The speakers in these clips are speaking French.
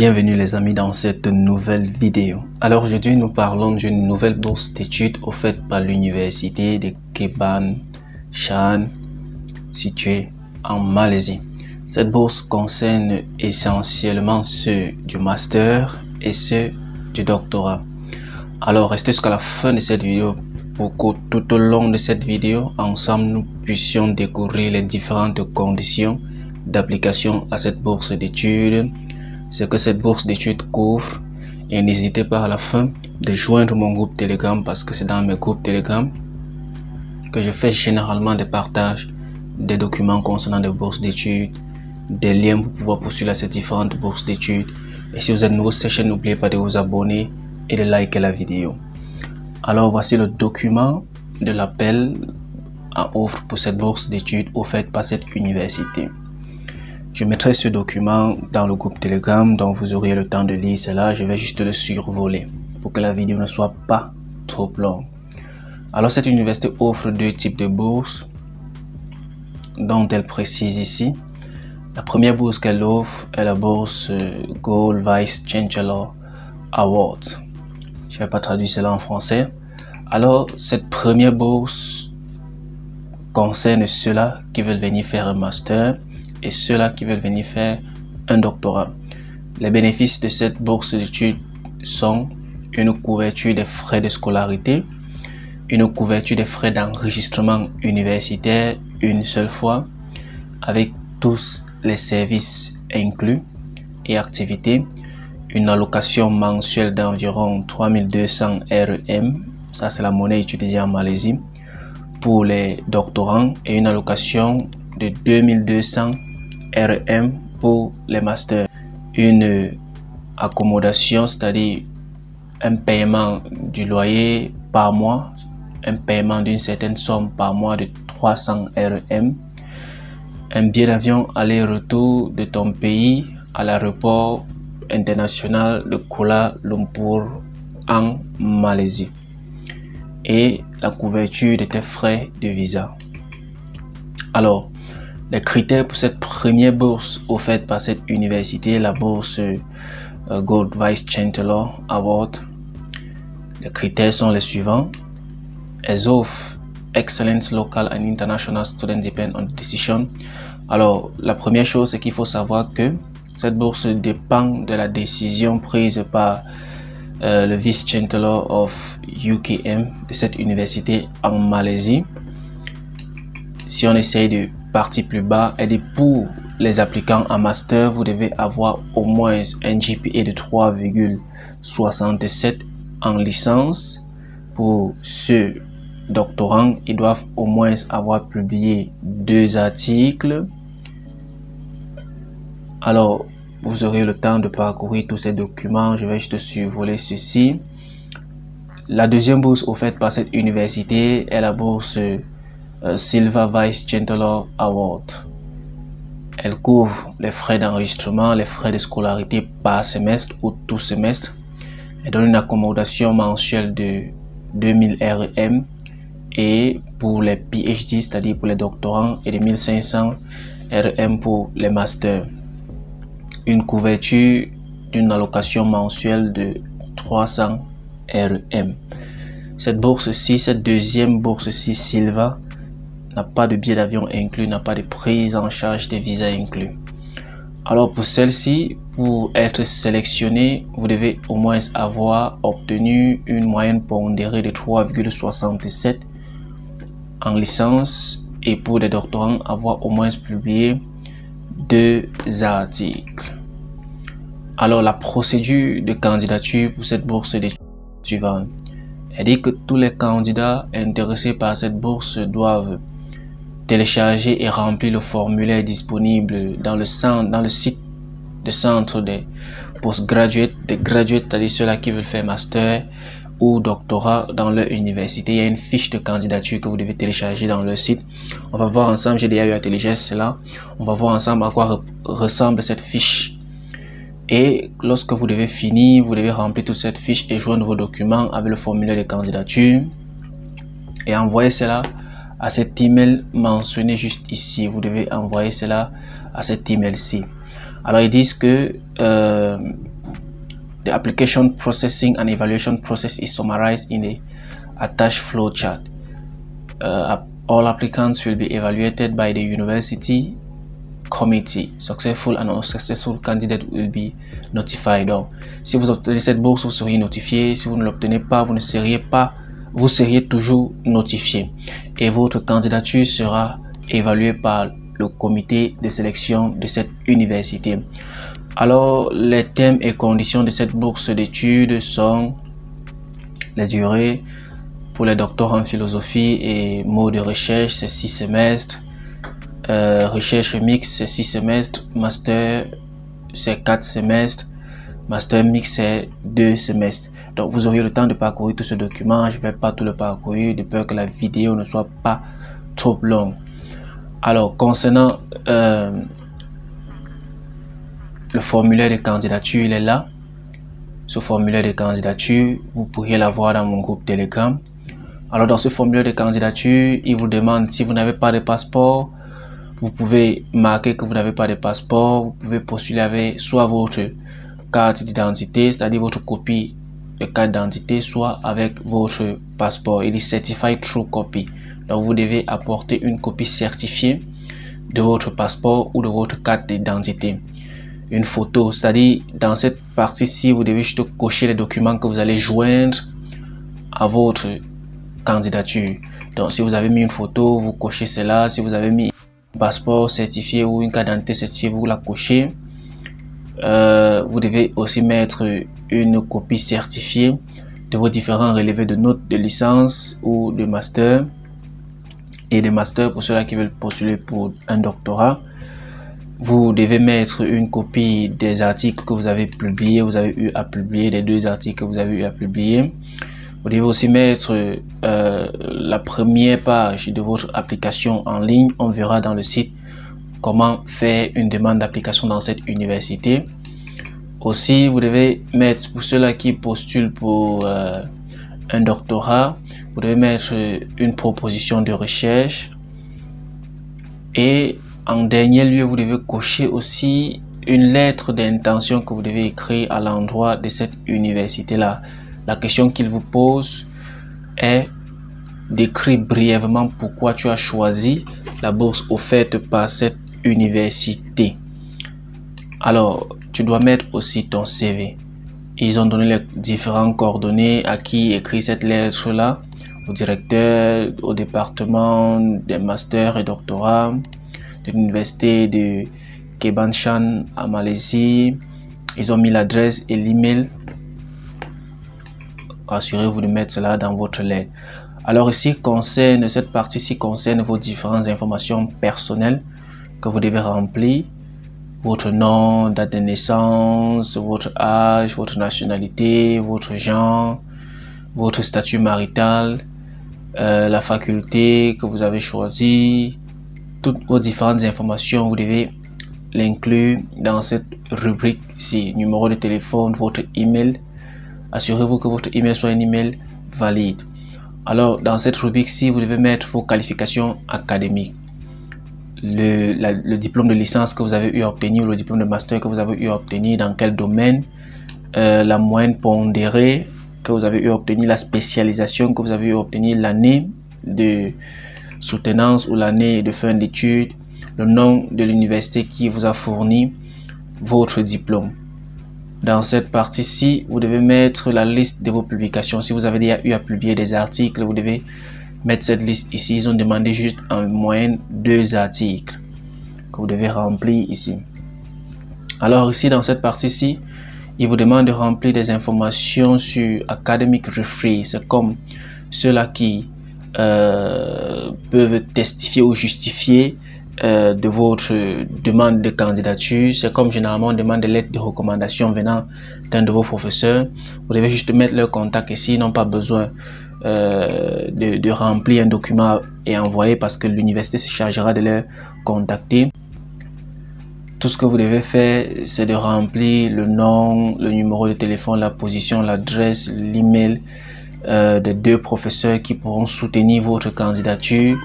Bienvenue les amis dans cette nouvelle vidéo. Alors aujourd'hui nous parlons d'une nouvelle bourse d'études offerte par l'université de Keban Chan située en Malaisie. Cette bourse concerne essentiellement ceux du master et ceux du doctorat. Alors restez jusqu'à la fin de cette vidéo pour que tout au long de cette vidéo, ensemble nous puissions découvrir les différentes conditions d'application à cette bourse d'études, ce que cette bourse d'études couvre, et n'hésitez pas à la fin de joindre mon groupe Telegram parce que c'est dans mes groupes Telegram que je fais généralement des partages des documents concernant des bourses d'études, des liens pour pouvoir poursuivre ces différentes bourses d'études. Et si vous êtes nouveau sur cette chaîne, n'oubliez pas de vous abonner et de liker la vidéo. Alors voici le document de l'appel à offre pour cette bourse d'études offerte par cette université. Je mettrai ce document dans le groupe Telegram, donc vous aurez le temps de lire cela. Je vais juste le survoler pour que la vidéo ne soit pas trop longue. Alors cette université offre deux types de bourses dont elle précise ici. La première bourse qu'elle offre est la bourse Gold Vice Chancellor Award. Je ne vais pas traduire cela en français. Alors cette première bourse concerne ceux-là qui veulent venir faire un master et ceux-là qui veulent venir faire un doctorat. Les bénéfices de cette bourse d'études sont une couverture des frais de scolarité, une couverture des frais d'enregistrement universitaire une seule fois, avec tous les services inclus et activités, une allocation mensuelle d'environ 3200 RM, ça c'est la monnaie utilisée en Malaisie, pour les doctorants, et une allocation de 2200 RM pour les masters. Une accommodation, c'est-à-dire un paiement du loyer par mois, un paiement d'une certaine somme par mois de 300 RM, un billet d'avion aller-retour de ton pays à l'aéroport international de Kuala Lumpur en Malaisie, et la couverture de tes frais de visa. Alors, les critères pour cette première bourse offerte par cette université, la bourse Gold Vice Chancellor Award, les critères sont les suivants. Elles offrent Excellence Local and International Student Depend on Decision. Alors, la première chose, c'est qu'il faut savoir que cette bourse dépend de la décision prise par le Vice Chancellor of UKM de cette université en Malaisie. Si on essaye de partie plus bas, elle dit pour les applicants en master, vous devez avoir au moins un GPA de 3,67 en licence. Pour ceux doctorants, ils doivent au moins avoir publié 2 articles. Alors, vous aurez le temps de parcourir tous ces documents. Je vais juste survoler ceci. La deuxième bourse offerte par cette université est la bourse Silver Vice Chancellor Award. Elle couvre les frais d'enregistrement, les frais de scolarité par semestre ou tout semestre. Elle donne une accommodation mensuelle de 2000 RM et pour les PhD, c'est-à-dire pour les doctorants, et de 1500 RM pour les masters. Une couverture d'une allocation mensuelle de 300 RM. Cette bourse-ci, cette deuxième bourse-ci, Silver, n'a pas de billet d'avion inclus, n'a pas de prise en charge des visas inclus. Alors pour celle-ci, pour être sélectionné, vous devez au moins avoir obtenu une moyenne pondérée de 3,67 en licence, et pour les doctorants, avoir au moins publié 2 articles. Alors la procédure de candidature pour cette bourse est suivante. Elle dit que tous les candidats intéressés par cette bourse doivent télécharger et remplir le formulaire disponible dans le site de centre des postgraduates, des graduates, c'est-à-dire ceux-là qui veulent faire master ou doctorat dans leur université. Il y a une fiche de candidature que vous devez télécharger dans leur site. On va voir ensemble, j'ai déjà eu à télécharger cela. On va voir ensemble à quoi ressemble cette fiche. Et lorsque vous devez finir, vous devez remplir toute cette fiche et joindre vos documents avec le formulaire de candidature et envoyer cela à cet email mentionné juste ici. Vous devez envoyer cela à cet email-ci. Alors ils disent que The application processing and evaluation process is summarized in the attached flowchart. All applicants will be evaluated by the university committee. Successful and unsuccessful candidate will be notified. Donc, si vous obtenez cette bourse, vous seriez notifié. Si vous ne l'obtenez pas, vous seriez toujours notifié. Et votre candidature sera évaluée par le comité de sélection de cette université. Alors, les thèmes et conditions de cette bourse d'études sont les durées. Pour les docteurs en philosophie et mots de recherche, c'est 6 semestres. Recherche mixte, c'est 6 semestres. Master, c'est 4 semestres. Master mixte, c'est 2 semestres. Donc, vous aurez le temps de parcourir tout ce document. Je ne vais pas tout le parcourir de peur que la vidéo ne soit pas trop longue. Alors, concernant le formulaire de candidature, il est là. Ce formulaire de candidature, vous pourriez l'avoir dans mon groupe Telegram. Alors, dans ce formulaire de candidature, il vous demande si vous n'avez pas de passeport. Vous pouvez marquer que vous n'avez pas de passeport. Vous pouvez postuler avec soit votre carte d'identité, c'est-à-dire votre copie de carte d'identité, soit avec votre passeport. Il est Certified True Copy. Donc, vous devez apporter une copie certifiée de votre passeport ou de votre carte d'identité. Une photo, c'est-à-dire dans cette partie-ci, vous devez juste cocher les documents que vous allez joindre à votre candidature. Donc, si vous avez mis une photo, vous cochez cela. Si vous avez mis un passeport certifié ou une carte d'identité certifiée, vous la cochez. Vous devez aussi mettre une copie certifiée de vos différents relevés de notes de licence ou de master, et de master pour ceux-là qui veulent postuler pour un doctorat. Vous devez mettre une copie des articles que vous avez publiés, vous avez eu à publier, les 2 articles que vous avez eu à publier. Vous devez aussi mettre la première page de votre application en ligne. On verra dans le site comment faire une demande d'application dans cette université. Aussi, vous devez mettre, pour ceux-là qui postulent pour un doctorat, vous devez mettre une proposition de recherche. Et en dernier lieu, vous devez cocher aussi une lettre d'intention que vous devez écrire à l'endroit de cette université-là. La question qu'il vous pose est d'écrire brièvement pourquoi tu as choisi la bourse offerte par cette université. Alors, tu dois mettre aussi ton CV. Ils ont donné les différentes coordonnées à qui écrit cette lettre-là, au directeur, au département des masters et doctorats de l'université de Kebanshan à Malaisie. Ils ont mis l'adresse et l'email. Assurez-vous de mettre cela dans votre lettre. Alors ici, cette partie-ci concerne vos différentes informations personnelles que vous devez remplir. Votre nom, date de naissance, votre âge, votre nationalité, votre genre, votre statut marital, la faculté que vous avez choisie. Toutes vos différentes informations, vous devez l'inclure dans cette rubrique-ci. Numéro de téléphone, votre email. Assurez-vous que votre email soit un email valide. Alors, dans cette rubrique-ci, vous devez mettre vos qualifications académiques. Le diplôme de licence que vous avez eu à obtenir, le diplôme de master que vous avez eu à obtenir, dans quel domaine, la moyenne pondérée que vous avez eu à obtenir, la spécialisation que vous avez eu à obtenir, l'année de soutenance ou l'année de fin d'études, le nom de l'université qui vous a fourni votre diplôme. Dans cette partie-ci, vous devez mettre la liste de vos publications. Si vous avez déjà eu à publier des articles, vous devez mettre cette liste ici. Ils ont demandé juste en moyenne 2 articles que vous devez remplir ici. Alors ici, dans cette partie-ci, ils vous demandent de remplir des informations sur Academic Referee. C'est comme ceux-là qui peuvent testifier ou justifier de votre demande de candidature. C'est comme généralement on demande des lettres de recommandation venant d'un de vos professeurs. Vous devez juste mettre leur contact ici. Ils n'ont pas besoin de remplir un document et envoyer parce que l'université se chargera de les contacter. Tout ce que vous devez faire, c'est de remplir le nom, le numéro de téléphone, la position, l'adresse, l'email des 2 professeurs qui pourront soutenir votre candidature.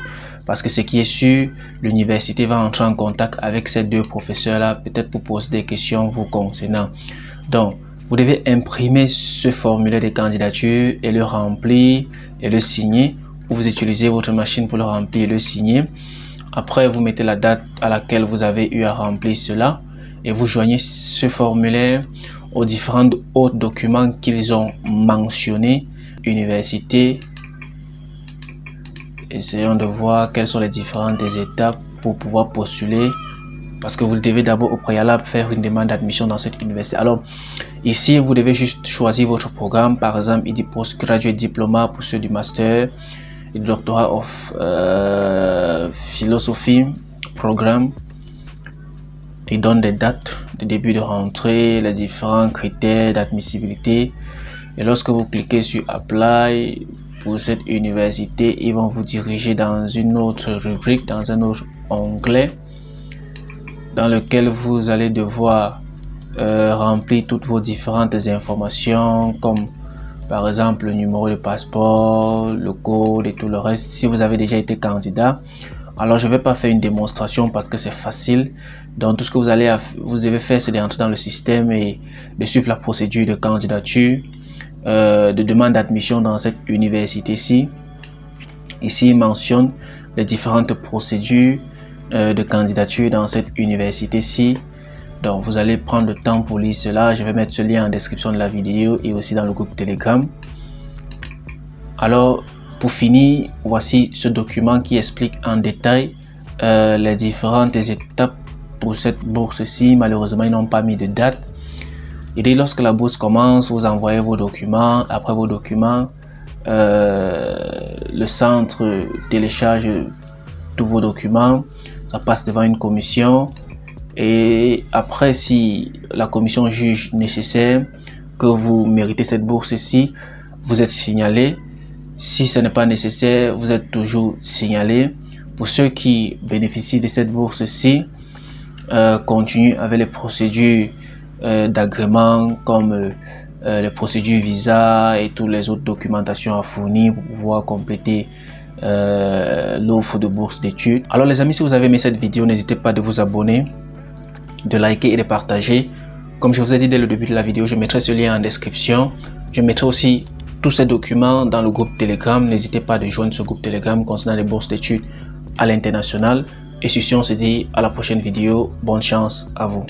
Parce que ce qui est sûr, l'université va entrer en contact avec ces 2 professeurs-là, peut-être pour poser des questions vous concernant. Donc, Vous devez imprimer ce formulaire de candidature et le remplir et le signer. Vous utilisez votre machine pour le remplir et le signer. Après, vous mettez la date à laquelle vous avez eu à remplir cela et vous joignez ce formulaire aux différents autres documents qu'ils ont mentionnés. Université. Essayons de voir quelles sont les différentes étapes pour pouvoir postuler, parce que vous devez d'abord au préalable faire une demande d'admission dans cette université. Alors ici, vous devez juste choisir votre programme. Par exemple, il dit Postgraduate Diploma pour ceux du master et Doctorat of Philosophy Programme. Il donne des dates de début de rentrée, les différents critères d'admissibilité. Et lorsque vous cliquez sur Apply pour cette université, ils vont vous diriger dans une autre rubrique, dans un autre onglet, dans lequel vous allez devoir remplir toutes vos différentes informations, comme par exemple le numéro de passeport, le code et tout le reste, si vous avez déjà été candidat. Alors je ne vais pas faire une démonstration parce que c'est facile. Donc tout ce que vous devez faire, c'est d'entrer dans le système et de suivre la procédure de candidature, de demande d'admission dans cette université-ci. Ici, il mentionne les différentes procédures de candidature dans cette université-ci. Donc vous allez prendre le temps pour lire cela. Je vais mettre ce lien en description de la vidéo et aussi dans le groupe Telegram. Alors pour finir, voici ce document qui explique en détail les différentes étapes pour cette bourse-ci. Malheureusement, ils n'ont pas mis de date. Et dès lorsque la bourse commence, vous envoyez vos documents. Après vos documents, le centre télécharge tous vos documents. Ça passe devant une commission. Et après, si la commission juge nécessaire que vous méritez cette bourse-ci, vous êtes signalé. Si ce n'est pas nécessaire, vous êtes toujours signalé. Pour ceux qui bénéficient de cette bourse-ci, continuent avec les procédures d'agrément comme les procédures visa et toutes les autres documentations à fournir pour pouvoir compléter l'offre de bourse d'études. Alors les amis, si vous avez aimé cette vidéo, n'hésitez pas de vous abonner, de liker et de partager. Comme je vous ai dit dès le début de la vidéo, je mettrai ce lien en description. Je mettrai aussi tous ces documents dans le groupe Telegram. N'hésitez pas de joindre ce groupe Telegram concernant les bourses d'études à l'international. Et sur ce, on se dit à la prochaine vidéo. Bonne chance à vous.